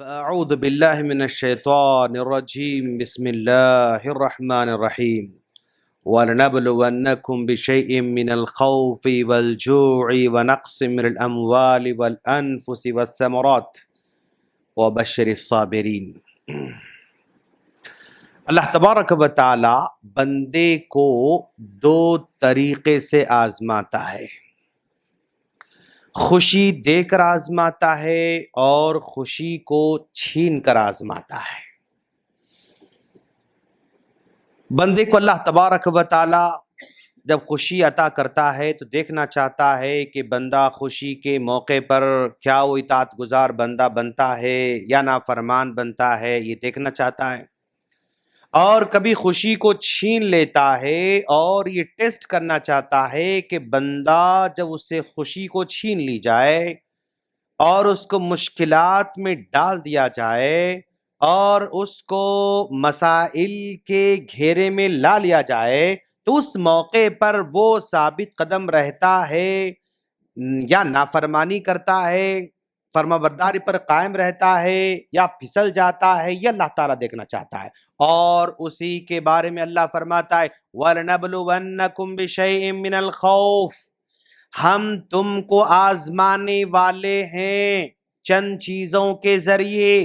فأعوذ بالله من الشيطان الرجيم بسم الله الرحمن الرحيم وَلَنَبْلُوَنَّكُمْ بِشَيْءٍ مِّنَ الْخَوْفِ وَالْجُوعِ وَنَقْصٍ مِّنَ الْأَمْوَالِ وَالْأَنفُسِ وَالثَّمَرَاتِ وَبَشِّرِ الصَّابِرِينَ۔ اللہ تبارک و تعالی بندے کو دو طریقے سے آزماتا ہے، خوشی دے کر آزماتا ہے اور خوشی کو چھین کر آزماتا ہے۔ بندے کو اللہ تبارک و تعالی جب خوشی عطا کرتا ہے تو دیکھنا چاہتا ہے کہ بندہ خوشی کے موقع پر کیا وہ اطاعت گزار بندہ بنتا ہے یا نافرمان بنتا ہے، یہ دیکھنا چاہتا ہے۔ اور کبھی خوشی کو چھین لیتا ہے اور یہ ٹیسٹ کرنا چاہتا ہے کہ بندہ جب اس سے خوشی کو چھین لی جائے اور اس کو مشکلات میں ڈال دیا جائے اور اس کو مسائل کے گھیرے میں لا لیا جائے تو اس موقع پر وہ ثابت قدم رہتا ہے یا نافرمانی کرتا ہے، فرما برداری پر قائم رہتا ہے یا پھسل جاتا ہے، یہ اللہ تعالیٰ دیکھنا چاہتا ہے۔ اور اسی کے بارے میں اللہ فرماتا ہے وَلَنَبْلُوَنَّكُمْ بِشَيْءٍ مِّنَ الْخَوْفِ، ہم تم کو آزمانے والے ہیں چند چیزوں کے ذریعے۔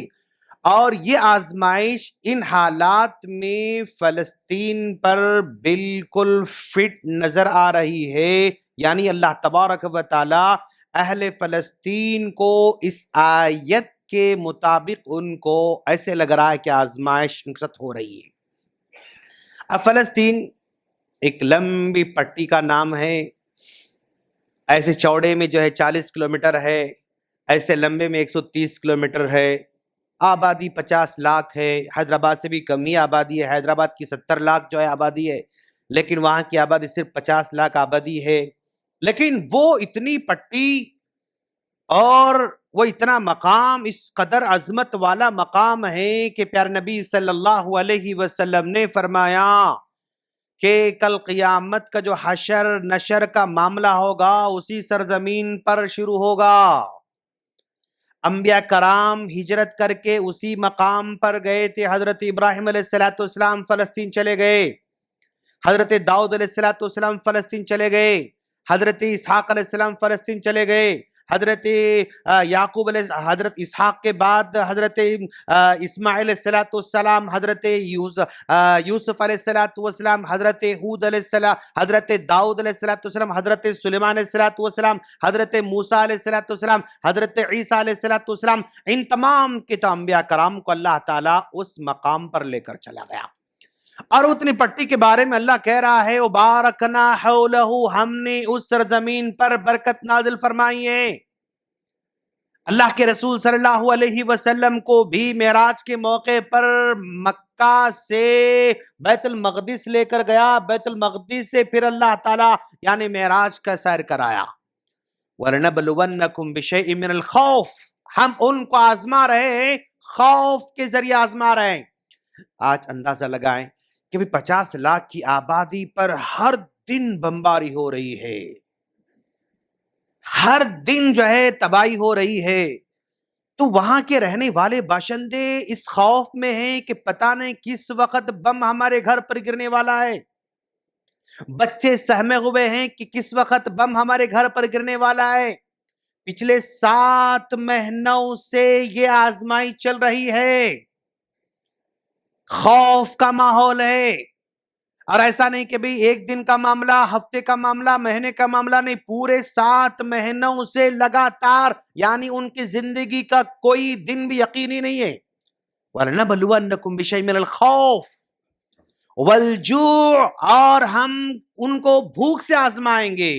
اور یہ آزمائش ان حالات میں فلسطین پر بالکل فٹ نظر آ رہی ہے، یعنی اللہ تبارک و تعالی اہل فلسطین کو اس آیت کے مطابق ان کو ایسے لگ رہا ہے کہ آزمائش ان کے ساتھ ہو رہی ہے۔ اب فلسطین ایک لمبی پٹی کا نام ہے، ایسے چوڑے میں 40 کلومیٹر ہے، ایسے لمبے میں 130 کلومیٹر ہے، آبادی 50 لاکھ ہے، حیدرآباد سے بھی کم ہی آبادی ہے، حیدرآباد کی 70 لاکھ آبادی ہے، لیکن وہاں کی آبادی صرف 50 لاکھ آبادی ہے۔ لیکن وہ اتنی پٹی اور وہ اتنا مقام، اس قدر عظمت والا مقام ہے کہ پیارے نبی صلی اللہ علیہ وسلم نے فرمایا کہ کل قیامت کا جو حشر نشر کا معاملہ ہوگا اسی سرزمین پر شروع ہوگا۔ انبیاء کرام ہجرت کر کے اسی مقام پر گئے تھے۔ حضرت ابراہیم علیہ السلام فلسطین چلے گئے، حضرت داؤد علیہ السلام فلسطین چلے گئے، حضرت اسحاق علیہ السلام فلسطین چلے گئے، حضرت یعقوب علیہ حضرت اسحاق کے بعد حضرت اسماعیل علیہ السلام، حضرت یوسف علیہ السلام، حضرت ہود علیہ السلام، حضرت داؤد علیہ السلام، حضرت سلیمان علیہ السلام، حضرت موسیٰ علیہ السلام، حضرت عیسیٰ علیہ السلام، ان تمام کے انبیاء کرام کو اللہ تعالیٰ اس مقام پر لے کر چلا گیا۔ اور اتنی پٹی کے بارے میں اللہ کہہ رہا ہے وَبَارَكْنَا حَوْلَهُ، ہم نے اس سرزمین پر برکت نازل فرمائی ہے۔ اللہ کے رسول صلی اللہ علیہ وسلم کو بھی معراج کے موقع پر مکہ سے بیت المقدس لے کر گیا، بیت المقدس سے پھر اللہ تعالیٰ یعنی معراج کا سیر کرایا۔ وَلَنَبْلُوَنَّكُمْ بِشَيْءٍ مِّنَ الْخَوْفِ، ہم ان کو آزما رہے ہیں، خوف کے ذریعے آزما رہے ہیں۔ آج اندازہ لگائیں کہ 50 لاکھ کی آبادی پر ہر دن بمباری ہو رہی ہے، ہر دن تباہی ہو رہی ہے، تو وہاں کے رہنے والے باشندے اس خوف میں ہیں کہ پتہ نہیں کس وقت بم ہمارے گھر پر گرنے والا ہے۔ بچے سہمے ہوئے ہیں کہ کس وقت بم ہمارے گھر پر گرنے والا ہے۔ پچھلے 7 مہینوں سے یہ آزمائی چل رہی ہے، خوف کا ماحول ہے۔ اور ایسا نہیں کہ بھئی ایک دن کا معاملہ، ہفتے کا معاملہ، مہینے کا معاملہ نہیں، پورے 7 مہینوں سے لگاتار، یعنی ان کی زندگی کا کوئی دن بھی یقینی نہیں ہے۔ وَلَنَبْلُوَنَّكُمْ بِشَيْءٍ مِّنَ الْخَوْفِ وَالْجُوعِ، اور ہم ان کو بھوک سے آزمائیں گے۔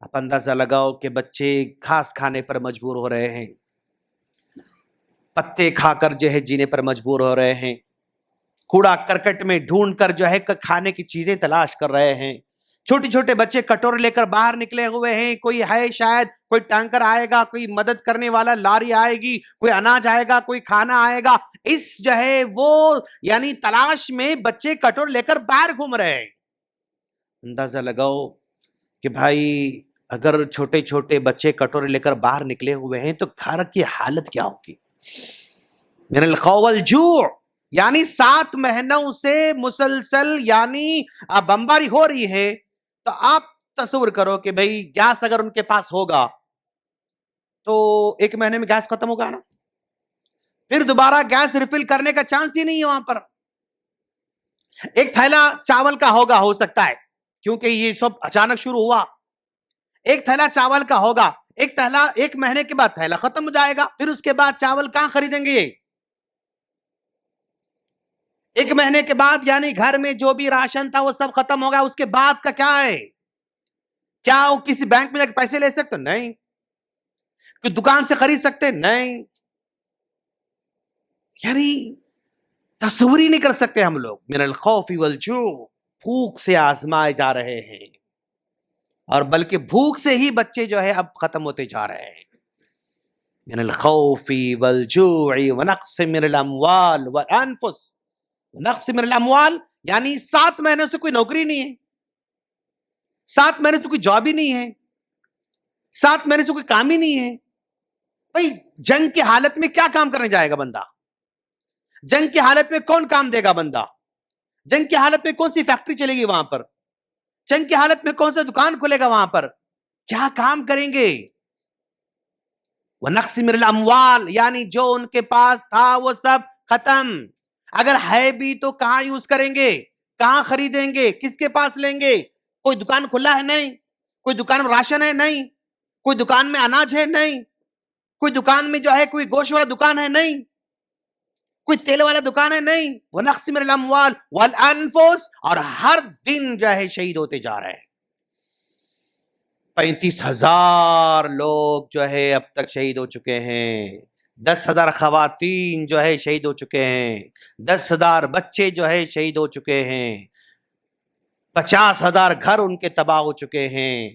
اب اندازہ لگاؤ کہ بچے گھاس کھانے پر مجبور ہو رہے ہیں، پتے کھا کر جینے پر مجبور ہو رہے ہیں، کوڑا کرکٹ میں ڈھونڈ کر کھانے کی چیزیں تلاش کر رہے ہیں، چھوٹے چھوٹے بچے کٹورے لے کر باہر نکلے ہوئے ہیں، کوئی ہے شاید کوئی ٹینکر آئے گا، کوئی مدد کرنے والا لاری آئے گی، کوئی اناج آئے گا، کوئی کھانا آئے گا، اس وہ یعنی تلاش میں بچے کٹور لے کر باہر گھوم رہے ہیں۔ اندازہ لگاؤ کہ بھائی اگر چھوٹے چھوٹے بچے کٹورے لے کر باہر نکلے ہوئے ہیں تو گھر کی حالت کیا ہوگی؟ من الخوف والجوع، یعنی 7 مہینوں سے مسلسل یعنی بمباری ہو رہی ہے، تو آپ تصور کرو کہ بھئی گیس اگر ان کے پاس ہوگا تو 1 مہینے میں گیس ختم ہوگا نا، پھر دوبارہ گیس ریفل کرنے کا چانس ہی نہیں ہے وہاں پر. ایک تھیلا چاول کا ہوگا، ہو سکتا ہے کیونکہ یہ سب اچانک شروع ہوا، ایک تھیلا چاول کا ہوگا، ایک تھیلا 1 مہینے کے بعد تھیلا ختم ہو جائے گا، پھر اس کے بعد چاول کہاں خریدیں گے؟ 1 مہینے کے بعد یعنی گھر میں جو بھی راشن تھا وہ سب ختم ہوگا. اس کے بعد کا کیا ہے؟ کیا وہ کسی بینک میں جا کے پیسے لے سکتے؟ نہیں. کوئی دکان سے خرید سکتے؟ نہیں. یعنی تصور ہی نہیں کر سکتے ہم لوگ. من الخوف والجوع، بھوک سے آزمائے جا رہے ہیں، اور بلکہ بھوک سے ہی بچے جو ہے اب ختم ہوتے جا رہے ہیں. من الخوف والجوع ونقص من الاموال والانفس. نقص من الاموال یعنی 7 مہینے سے کوئی نوکری نہیں ہے، 7 مہینے سے کوئی جاب ہی نہیں ہے، 7 مہینے سے کوئی کام ہی نہیں ہے. بھئی جنگ کی حالت میں کیا کام کرنے جائے گا بندہ؟ جنگ کی حالت میں کون کام دے گا بندہ؟ جنگ کی حالت میں کون سی فیکٹری چلے گی وہاں پر؟ جنگ کی حالت میں کون سا دکان کھلے گا وہاں پر؟ کیا کام کریں گے؟ وَنَقْصِ مِنَ الْأَمْوَالِ یعنی جو ان کے پاس تھا وہ سب ختم. اگر ہے بھی تو کہاں یوز کریں گے؟ کہاں خریدیں گے؟ کس کے پاس لیں گے؟ کوئی دکان کھلا ہے؟ نہیں. کوئی دکان میں راشن ہے؟ نہیں. کوئی دکان میں اناج ہے؟ نہیں. کوئی دکان میں جو ہے کوئی گوشت والا دکان ہے؟ نہیں. کوئی تیل والا دکان ہے؟ نہیں. وَنَقْصِ مِنَ الْأَمْوَالِ وَالْأَنفُسِ اور ہر دن جو ہے شہید ہوتے جا رہے ہیں. 35,000 لوگ جو ہے اب تک شہید ہو چکے ہیں، 10,000 خواتین جو ہے شہید ہو چکے ہیں، 10,000 بچے جو ہے شہید ہو چکے ہیں، 50,000 گھر ان کے تباہ ہو چکے ہیں،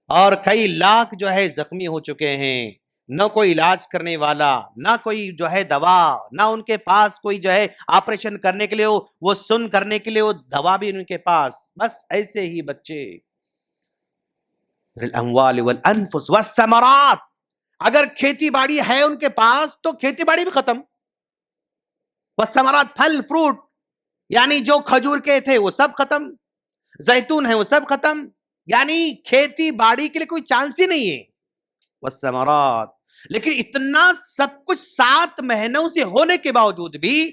اور کئی لاکھ جو ہے زخمی ہو چکے ہیں. نہ کوئی علاج کرنے والا، نہ کوئی جو ہے دوا، نہ ان کے پاس کوئی جو ہے آپریشن کرنے کے لیے وہ سن کرنے کے لیے وہ دوا بھی ان کے پاس. بس ایسے ہی بچے. الاموال والانفس والثمرات اگر کھیتی باڑی ہے ان کے پاس تو کھیتی باڑی بھی ختم. والثمرات پھل فروٹ یعنی جو کھجور کے تھے وہ سب ختم، زیتون ہے وہ سب ختم، یعنی کھیتی باڑی کے لیے کوئی چانس ہی نہیں ہے. والثمرات لیکن اتنا سب کچھ 7 مہینوں سے ہونے کے باوجود بھی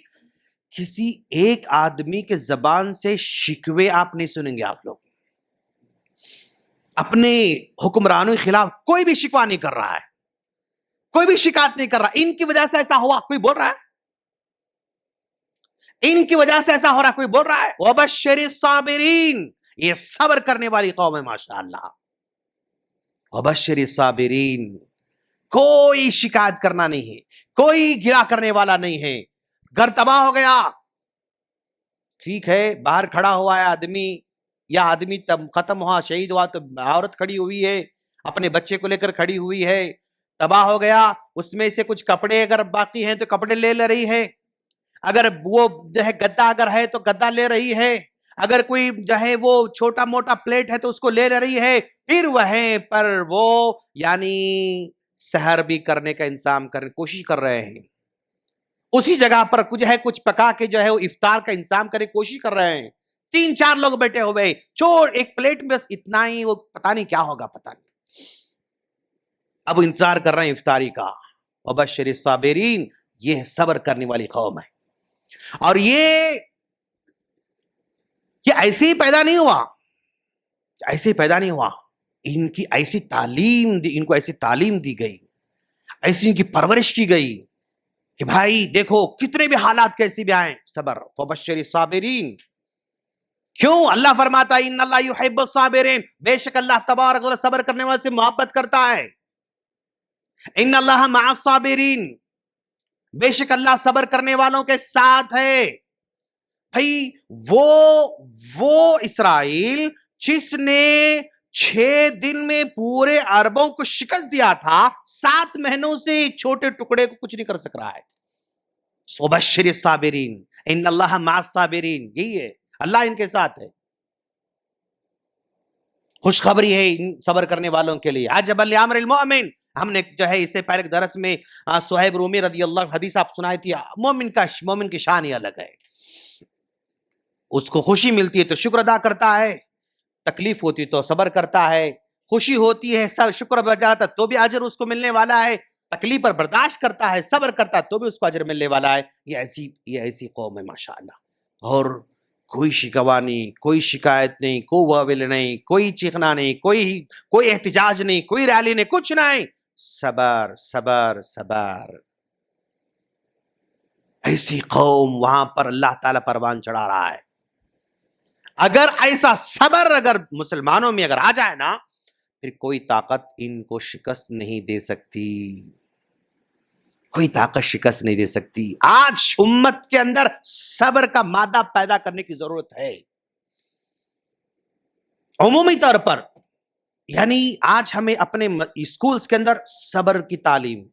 کسی ایک آدمی کے زبان سے شکوے آپ نہیں سنیں گے. آپ لوگ اپنے حکمرانوں کے خلاف کوئی بھی شکوہ نہیں کر رہا ہے، کوئی بھی شکایت نہیں کر رہا. ان کی وجہ سے ایسا ہوا کوئی بول رہا ہے؟ ان کی وجہ سے ایسا ہو رہا ہے کوئی بول رہا ہے؟ وَبَشِّرِ الصَّابِرِينَ یہ صبر کرنے والی قوم ہے ماشاءاللہ. وَبَشِّرِ الصَّابِرِينَ کوئی شکایت کرنا نہیں ہے، کوئی گرا کرنے والا نہیں ہے. گھر تباہ ہو گیا، ٹھیک ہے، باہر کھڑا ہوا ہے آدمی، یا آدمی ختم ہوا شہید ہوا تو عورت کھڑی ہوئی ہے، اپنے بچے کو لے کر کھڑی ہوئی ہے. تباہ ہو گیا، اس میں سے کچھ کپڑے اگر باقی ہیں تو کپڑے لے رہی ہے، اگر وہ جو ہے گدا اگر ہے تو گدا لے رہی ہے، اگر کوئی جو ہے وہ چھوٹا موٹا پلیٹ ہے تو اس کو لے رہی ہے. پھر وہیں پر وہ یعنی سحر بھی کرنے کا انتظام کرنے کوشش کر رہے ہیں، اسی جگہ پر کچھ ہے کچھ پکا کے جو ہے وہ افطار کا انتظام کرنے کی کوشش کر رہے ہیں. 3-4 لوگ بیٹھے ہوئے، چھوڑ ایک پلیٹ میں بس اتنا ہی، وہ پتہ نہیں کیا ہوگا، پتہ نہیں. اب انتظار کر رہے ہیں افطاری کا. وبشر الصابرین یہ صبر کرنے والی قوم ہے. اور یہ ایسے ہی پیدا نہیں ہوا، ایسے ہی پیدا نہیں ہوا. ان کی ایسی تعلیم دی، ان کو ایسی تعلیم دی گئی، ایسی ان کی پرورش کی گئی کہ بھائی دیکھو کتنے بھی حالات کیسی بھی آئیں صبر. وبشر الصابرین کیوں؟ اللہ فرماتا ہے ان اللہ یحب الصابرین بے شک اللہ تبارک و تعالی صبر کرنے والے سے محبت کرتا ہے. ان اللہ مع الصابرین بے شک اللہ صبر کرنے والوں کے ساتھ ہے. بھائی وہ اسرائیل جس نے 6 دن میں پورے عربوں کو شکست دیا تھا، 7 مہینوں سے چھوٹے ٹکڑے کو کچھ نہیں کر سک رہا ہے. وبشر الصابرین ان اللہ مع الصابرین یہی ہے، اللہ ان کے ساتھ ہے. خوشخبری ہے ان صبر کرنے والوں کے لیے. عجبا لامر المؤمن ہم نے جو ہے اس سے پہلے درس میں صہیب رومی رضی اللہ عنہ حدیث آپ سنائی تھی. مومن کی شان ہی الگ ہے. اس کو خوشی ملتی ہے تو شکر ادا کرتا ہے, تکلیف ہوتی تو صبر کرتا ہے. خوشی ہوتی ہے سب شکر بجاتا تو بھی اجر اس کو ملنے والا ہے, تکلیف پر برداشت کرتا ہے صبر کرتا ہے تو بھی اس کو اجر ملنے والا ہے. یہ ایسی قوم ہے ماشاءاللہ. اور کوئی شکوہ نہیں, کوئی شکایت نہیں, کوئی واول نہیں, کوئی چیخنا نہیں, کوئی احتجاج نہیں, کوئی ریلی نہیں, کچھ نہیں, صبر صبر صبر. ایسی قوم وہاں پر اللہ تعالیٰ پروان چڑھا رہا ہے. اگر ایسا صبر اگر مسلمانوں میں اگر آ جائے نا, پھر کوئی طاقت ان کو شکست نہیں دے سکتی, کوئی طاقت شکست نہیں دے سکتی. آج امت کے اندر صبر کا مادہ پیدا کرنے کی ضرورت ہے عمومی طور پر. یعنی آج ہمیں اپنے اسکولز کے اندر صبر کی تعلیم,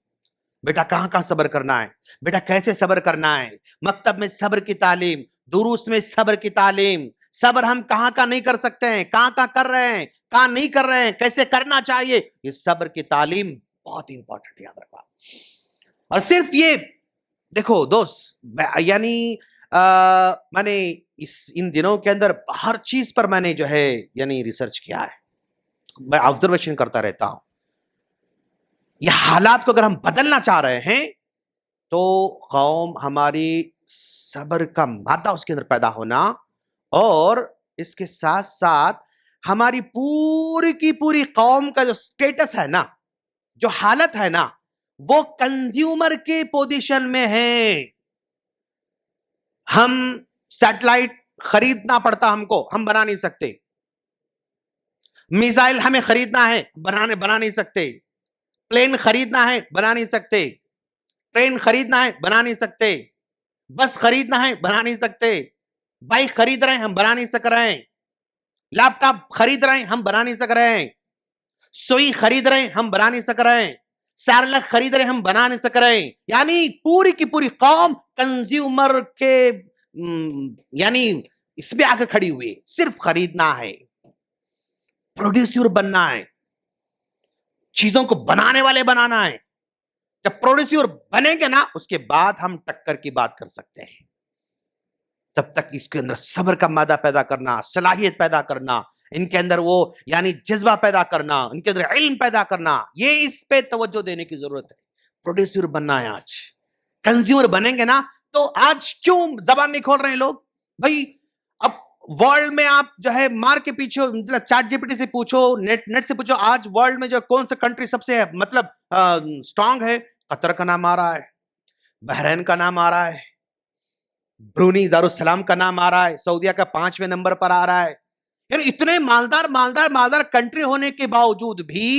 بیٹا کہاں کہاں صبر کرنا ہے, بیٹا کیسے صبر کرنا ہے, مکتب میں صبر کی تعلیم, دروس میں صبر کی تعلیم. صبر ہم کہاں کہاں نہیں کر سکتے ہیں, کہاں کہاں کر رہے ہیں, کہاں نہیں کر رہے ہیں, کیسے کرنا چاہیے, یہ صبر کی تعلیم بہت امپورٹنٹ, یاد رکھا. اور صرف یہ دیکھو دوست, یعنی میں نے ان دنوں کے اندر ہر چیز پر میں نے جو ہے یعنی ریسرچ کیا ہے, میں آبزرویشن کرتا رہتا ہوں. یہ حالات کو اگر ہم بدلنا چاہ رہے ہیں تو قوم ہماری صبر کا مادہ اس کے اندر پیدا ہونا, اور اس کے ساتھ ساتھ ہماری پوری کی پوری قوم کا جو سٹیٹس ہے نا, جو حالت ہے نا, وہ کنزیومر کی پوزیشن میں ہے. ہم سیٹلائٹ خریدنا پڑتا ہم کو, ہم بنا نہیں سکتے. میزائل ہمیں خریدنا ہے, بنا نہیں سکتے. پلین خریدنا ہے, بنا نہیں سکتے. ٹرین خریدنا ہے, بنا نہیں سکتے. بس خریدنا ہے, بنا نہیں سکتے. بائک خرید رہے ہیں, ہم بنا نہیں سک رہے ہیں. لیپ ٹاپ خرید رہے ہیں, ہم بنا نہیں سک رہے ہیں. سوئی خرید رہے ہیں, ہم بنا نہیں سک رہے ہیں. سیرلک خرید رہے ہیں, ہم بنا نہیں سک رہے ہیں. یعنی پوری کی پوری قوم کنزیومر کے یعنی اس میں آ کے کھڑی ہوئی, صرف خریدنا ہے, پروڈیوسر بننا ہے, چیزوں کو بنانے والے بنانا ہے. جب پروڈیوسر بنیں گے نا, اس کے بعد ہم ٹکر کی بات کر سکتے ہیں. تب تک اس کے اندر صبر کا مادہ پیدا کرنا, صلاحیت پیدا کرنا, ان کے اندر وہ یعنی جذبہ پیدا کرنا, ان کے اندر علم پیدا کرنا, یہ اس پہ توجہ دینے کی ضرورت ہے. پروڈیوسر بننا ہے. آج کنزیومر بنیں گے نا, تو آج کیوں زبان نہیں کھول رہے ہیں لوگ بھائی؟ اب ورلڈ میں آپ جو ہے مار کے پیچھے چیٹ جی پی ٹی سے پوچھو, نیٹ سے پوچھو, آج ورلڈ میں جو کون سا کنٹری سب سے مطلب اسٹرانگ ہے, قطر کا نام آ رہا ہے, بحرین کا نام آ رہا ہے, برونی دارالسلام کا نام آ رہا ہے, سعودیہ کا 5ویں نمبر پر آ رہا ہے. یعنی اتنے مالدار کنٹری ہونے کے باوجود بھی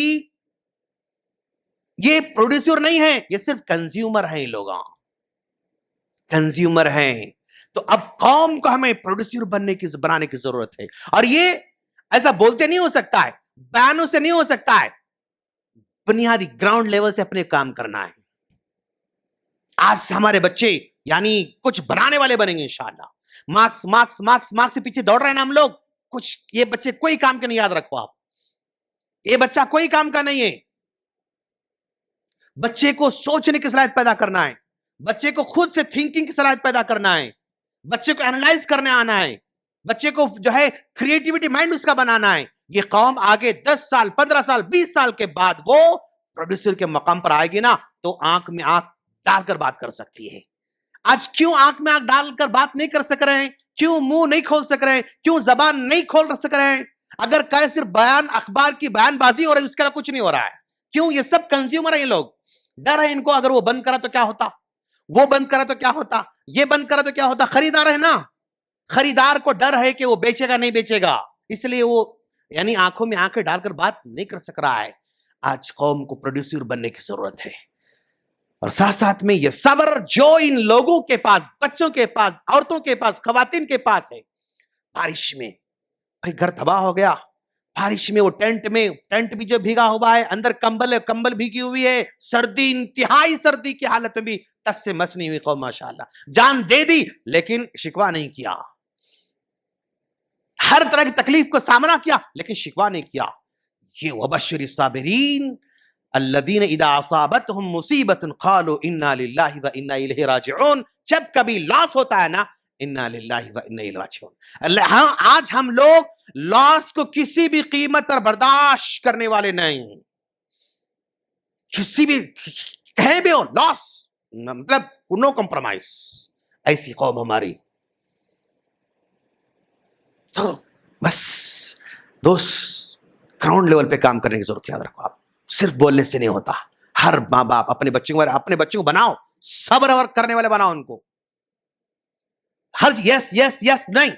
یہ پروڈیوسر نہیں ہے, یہ صرف کنزیومر ہیں. لوگ کنزیومر ہیں. تو اب قوم کو ہمیں پروڈیوسر بنانے کی ضرورت ہے. اور یہ ایسا بولتے نہیں ہو سکتا ہے, بیانوں سے نہیں ہو سکتا ہے, بنیادی گراؤنڈ لیول سے اپنے کام کرنا ہے. آج ہمارے بچے یعنی کچھ بنانے والے بنیں گے انشاءاللہ. مارکس سے پیچھے دوڑ رہے ہیں نا ہم لوگ. کچھ یہ بچے کوئی کام کے نہیں, یاد رکھو آپ, یہ بچہ کوئی کام کا نہیں ہے. بچے کو سوچنے کی صلاحیت پیدا کرنا ہے, بچے کو خود سے تھنکنگ کی صلاحیت پیدا کرنا ہے, بچے کو اینالائز کرنے آنا ہے, بچے کو جو ہے کریٹیوٹی مائنڈ اس کا بنانا ہے. یہ قوم آگے 10 سال 15 سال 20 سال کے بعد وہ پروڈیوسر کے مقام پر آئے گی نا, تو آنکھ میں آنکھ ڈال کر بات کر سکتی ہے. آج کیوں آنکھ میں آنکھ ڈال کر بات نہیں کر سک رہے ہیں؟ کیوں منہ نہیں کھول سک رہے ہیں؟ کیوں زبان نہیں کھول سک رہے ہیں؟ اگر کہے صرف بیان, اخبار کی بیان بازی ہو رہی ہے, اس کے علاوہ کچھ نہیں ہو رہا ہے. کیوں؟ یہ سب کنزیومر ہیں. یہ لوگ ڈر ہے ان کو, اگر وہ بند کرا تو کیا ہوتا, وہ بند کرا تو کیا ہوتا, یہ بند کرا تو کیا ہوتا. خریدار ہے نا, خریدار کو ڈر ہے کہ وہ بیچے گا نہیں بیچے گا, اس لیے وہ یعنی آنکھوں میں آنکھیں ڈال کر بات نہیں کر سک رہا ہے. آج قوم کو پروڈیوسر بننے کی ضرورت ہے. اور ساتھ ساتھ میں یہ صبر جو ان لوگوں کے پاس, بچوں کے پاس, عورتوں کے پاس, خواتین کے پاس ہے. بارش میں بھائی گھر تباہ ہو گیا, بارش میں وہ ٹینٹ بھی جو بھیگا ہوا ہے, اندر کمبل بھیگی ہوئی ہے, سردی, انتہائی سردی کی حالت میں بھی تس سے مس نہیں ہوئی قوم ماشاءاللہ. جان دے دی لیکن شکوہ نہیں کیا, ہر طرح کی تکلیف کو سامنا کیا لیکن شکوہ نہیں کیا. یہ وبشر الصابرین, الذین اذا اصابتهم مصیبت قالوا انا للہ و انا الیہ راجعون. جب کبھی لاس ہوتا ہے نا، انا للہ و انا الیہ راجعون. اللہ، ہاں آج ہم لوگ لاس کو کسی بھی قیمت پر برداشت کرنے والے نہیں. کسی بھی کہیں بھی ہو لاس، مطلب نو کمپرومائز. ایسی قوم ہماری. تو بس دوست، گراؤنڈ لیول پہ کام کرنے کی ضرورت ہے. یاد رکھو، آپ صرف بولنے سے نہیں ہوتا. ہر ماں باپ اپنے بچوں کو بناؤ، صبر کرنے والے بناؤ ان کو. ہر یس یس یس نہیں.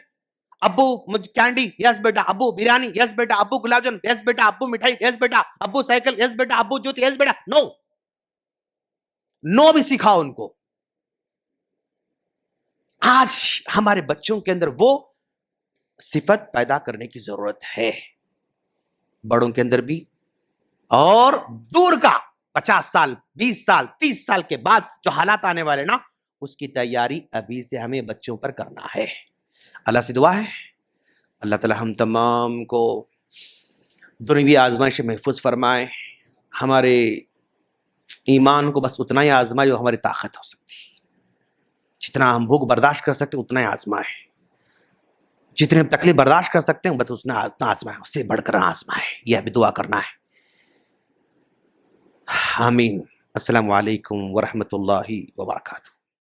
ابو مجھے کینڈی، یس بیٹا. ابو بریانی، یس بیٹا. ابو گلاب جامن، یس بیٹا. ابو مٹھائی، یس بیٹا. ابو سائیکل، یس بیٹا. ابو جوتی، یس بیٹا. نو نو بھی سکھاؤ ان کو. آج ہمارے بچوں کے اندر وہ صفت پیدا کرنے کی ضرورت ہے، بڑوں کے اندر بھی، اور دور کا 50 سال 20 سال 30 سال کے بعد جو حالات آنے والے نا، اس کی تیاری ابھی سے ہمیں بچوں پر کرنا ہے. اللہ سے دعا ہے اللہ تعالی ہم تمام کو دنیوی آزمائش سے محفوظ فرمائے. ہمارے ایمان کو بس اتنا ہی آزمائے جو ہماری طاقت ہو سکتی. جتنا ہم بھوک برداشت کر سکتے ہیں اتنا ہی آزمائے. جتنے تکلیف برداشت کر سکتے ہیں بس اتنا آزمائے، اس سے بڑھ کر آزمائے. یہ ابھی دعا کرنا ہے. آمین. السلام علیکم ورحمۃ اللہ وبرکاتہ.